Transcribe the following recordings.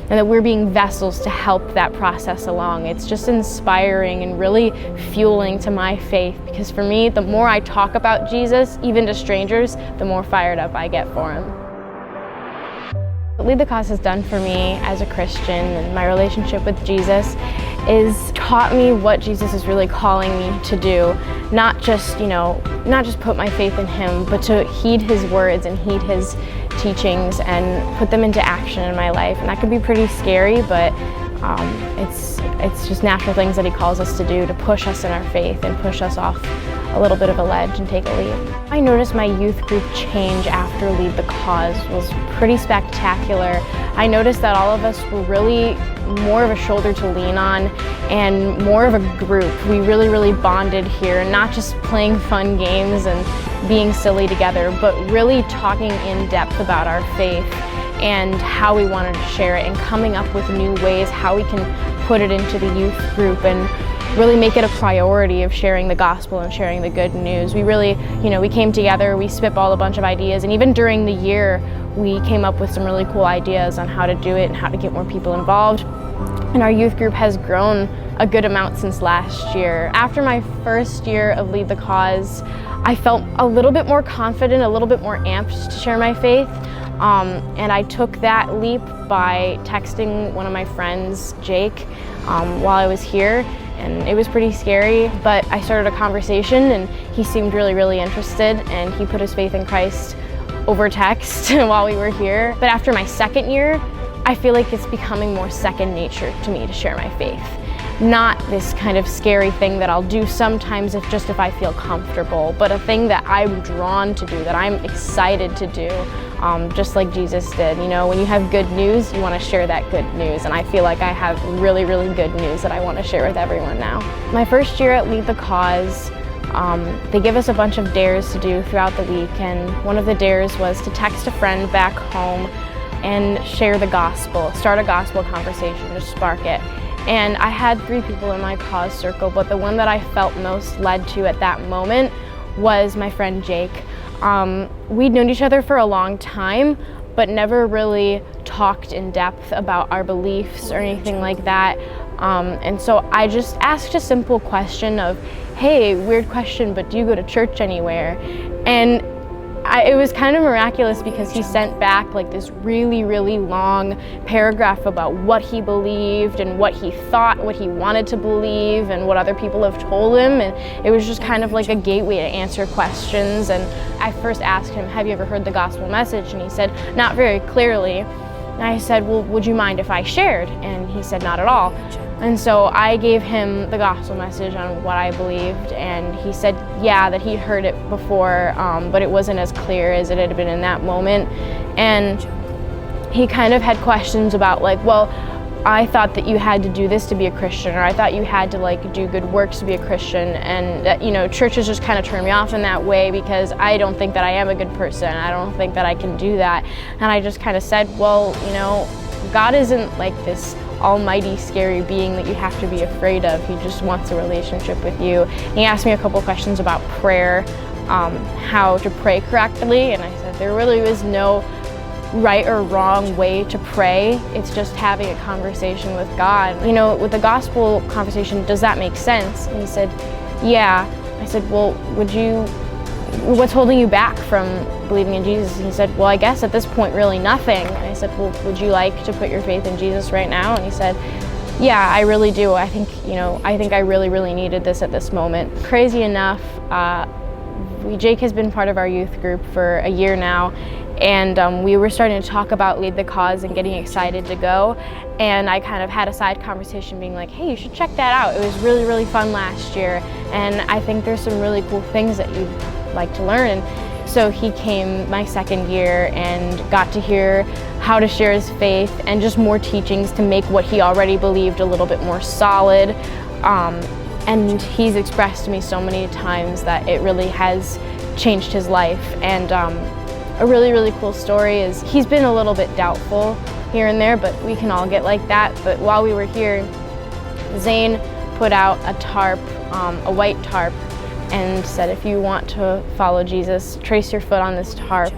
and that we're being vessels to help that process along. It's just inspiring and really fueling to my faith, because for me, the more I talk about Jesus, even to strangers, the more fired up I get for him. What Lead the Cause has done for me as a Christian and my relationship with Jesus is taught me what Jesus is really calling me to do. Not just put my faith in him, but to heed his words and heed his teachings and put them into action in my life. And that can be pretty scary, but it's just natural things that he calls us to do to push us in our faith and push us off a little bit of a ledge and take a leap. I noticed my youth group change after Lead the Cause was pretty spectacular. I noticed that all of us were really more of a shoulder to lean on and more of a group. We really bonded here, and not just playing fun games and being silly together, but really talking in depth about our faith and how we wanted to share it, and coming up with new ways how we can put it into the youth group and really make it a priority of sharing the gospel and sharing the good news. We really, we came together, we spitballed a bunch of ideas, and even during the year, we came up with some really cool ideas on how to do it and how to get more people involved. And our youth group has grown a good amount since last year. After my first year of Lead the Cause, I felt a little bit more confident, a little bit more amped to share my faith. And I took that leap by texting one of my friends, Jake, while I was here. And it was pretty scary, but I started a conversation and he seemed really interested, and he put his faith in Christ over text while we were here. But after my second year, I feel like it's becoming more second nature to me to share my faith. Not this kind of scary thing that I'll do sometimes if I feel comfortable, but a thing that I'm drawn to do, that I'm excited to do, just like Jesus did. When you have good news, you want to share that good news, and I feel like I have really good news that I want to share with everyone now. My first year at Lead the Cause, they give us a bunch of dares to do throughout the week, and one of the dares was to text a friend back home and share the gospel, start a gospel conversation, just spark it. And I had 3 people in my cause circle, but the one that I felt most led to at that moment was my friend Jake. We'd known each other for a long time, but never really talked in depth about our beliefs or anything like that. And so I just asked a simple question of, hey, weird question, but do you go to church anywhere? And it was kind of miraculous, because he sent back like this really long paragraph about what he believed and what he thought, what he wanted to believe, and what other people have told him. And it was just kind of like a gateway to answer questions. And I first asked him, have you ever heard the gospel message? And he said, not very clearly. And I said, well, would you mind if I shared? And he said, not at all. And so I gave him the gospel message on what I believed, and he said, yeah, that he'd heard it before, but it wasn't as clear as it had been in that moment. And he kind of had questions about, like, well, I thought that you had to do this to be a Christian, or I thought you had to do good works to be a Christian, and that, churches just kind of turn me off in that way, because I don't think that I am a good person. I don't think that I can do that. And I just kind of said, well, God isn't like this almighty scary being that you have to be afraid of. He just wants a relationship with you. And he asked me a couple questions about prayer, how to pray correctly, and I said there really is no right or wrong way to pray. It's just having a conversation with God. With the gospel conversation, does that make sense? And he said, yeah. I said, well, what's holding you back from believing in Jesus? And he said, well, I guess at this point, really nothing. And I said, well, would you like to put your faith in Jesus right now? And he said, yeah, I really do. I think I really needed this at this moment. Crazy enough, Jake has been part of our youth group for a year now, and we were starting to talk about Lead the Cause and getting excited to go. And I kind of had a side conversation being like, hey, you should check that out. It was really fun last year, and I think there's some really cool things that you'd like to learn. And so he came my second year and got to hear how to share his faith and just more teachings to make what he already believed a little bit more solid. And he's expressed to me so many times that it really has changed his life. And a really cool story is he's been a little bit doubtful here and there, but we can all get like that. But while we were here, Zane put out a tarp, a white tarp, and said, if you want to follow Jesus, trace your foot on this tarp.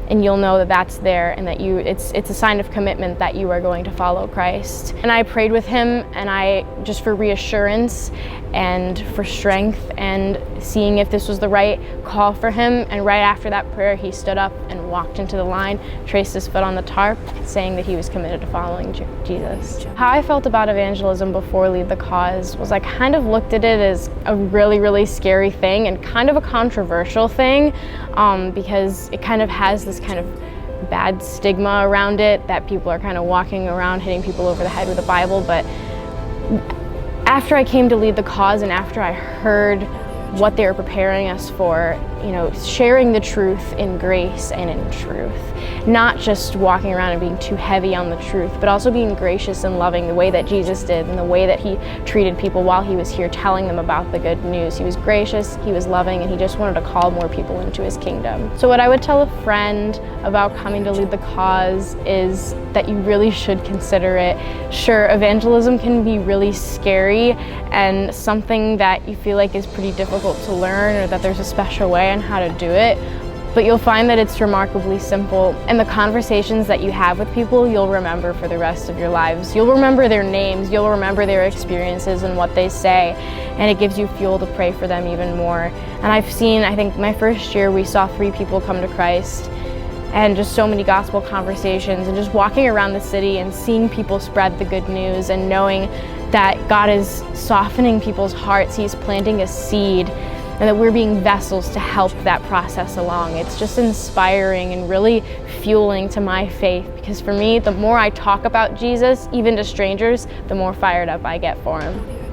and you'll know that that's there, and that it's a sign of commitment that you are going to follow Christ. And I prayed with him, and I just for reassurance and for strength and seeing if this was the right call for him. And right after that prayer, he stood up and walked into the line, traced his foot on the tarp, saying that he was committed to following Jesus. How I felt about evangelism before Lead the Cause was I kind of looked at it as a really, really scary thing and kind of a controversial thing, because it kind of has this kind of bad stigma around it, that people are kind of walking around hitting people over the head with a Bible. But after I came to Lead the Cause, and after I heard what they were preparing us for, sharing the truth in grace and in truth, not just walking around and being too heavy on the truth, but also being gracious and loving the way that Jesus did, and the way that he treated people while he was here, telling them about the good news. He was gracious, he was loving, and he just wanted to call more people into his kingdom. So what I would tell a friend about coming to Lead the Cause is that you really should consider it. Sure, evangelism can be really scary and something that you feel like is pretty difficult to learn, or that there's a special way on how to do it, but you'll find that it's remarkably simple, and the conversations that you have with people you'll remember for the rest of your lives. You'll remember their names, you'll remember their experiences and what they say, and it gives you fuel to pray for them even more. And I think my first year we saw 3 people come to Christ, and just so many gospel conversations, and just walking around the city and seeing people spread the good news, and knowing that God is softening people's hearts, he's planting a seed, and that we're being vessels to help that process along. It's just inspiring and really fueling to my faith, because for me, the more I talk about Jesus, even to strangers, the more fired up I get for him.